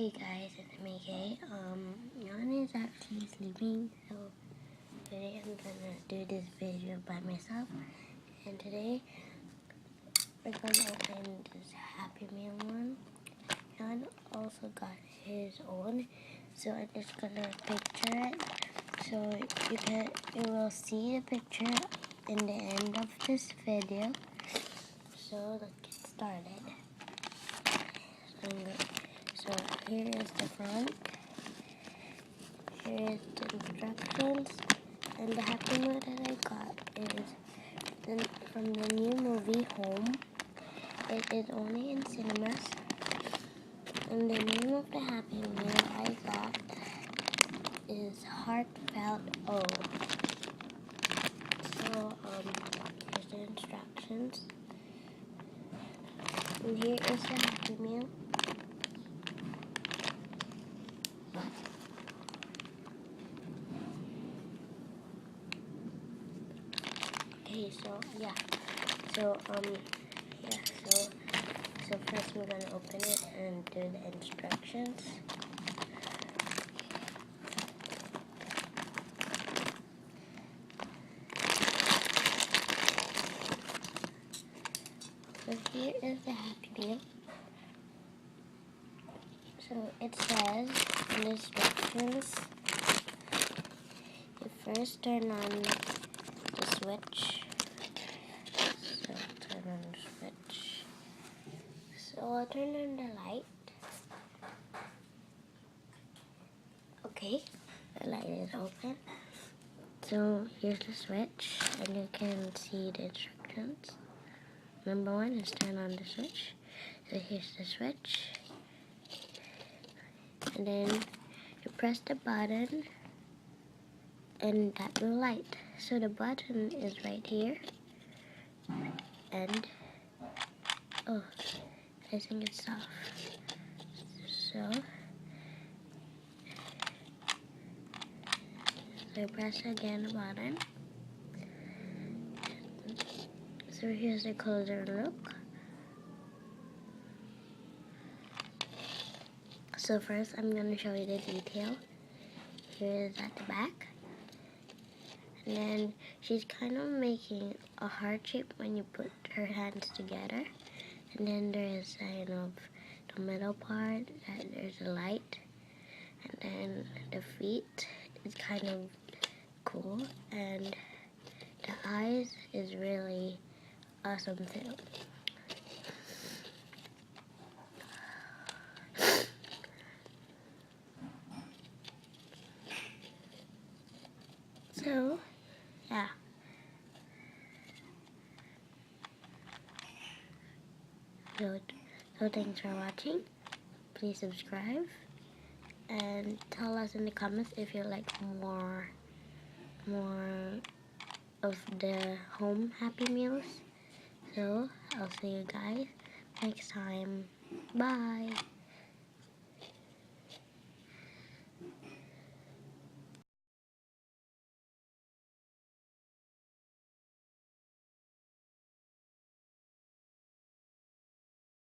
Hey guys, it's me, Kay. Jan is actually sleeping, so today I'm gonna do this video by myself. And today we're gonna open this Happy Meal one. Jan also got his own, so I'm just gonna picture it. So you will see the picture in the end of this video. So let's get started. So here is the front, here is the instructions, and the Happy Meal that I got is from the new movie Home. It is only in cinemas, and the name of the Happy Meal I got is Heartfelt O. So here's the instructions, and here is the Happy Meal. Okay, so first we're gonna open it and do the instructions. So here is the Happy Meal. So it says in the instructions, you first turn on the switch. So turn on the switch. So I'll turn on the light. Okay, the light is open. So here's the switch, and you can see the instructions. Number 1 is turn on the switch. So here's the switch. And then you press the button, and that will light. So the button is right here. And oh, I think it's off. So press again the button. So here's a closer look. So first I'm going to show you the detail. Here is at the back. And then she's kind of making a heart shape when you put her hands together. And then there's the middle part, that there's a light. And then the feet is kind of cool. And the eyes is really awesome too. So, yeah. So thanks for watching. Please subscribe and tell us in the comments if you like more of the home Happy Meals. So I'll see you guys next time. Bye.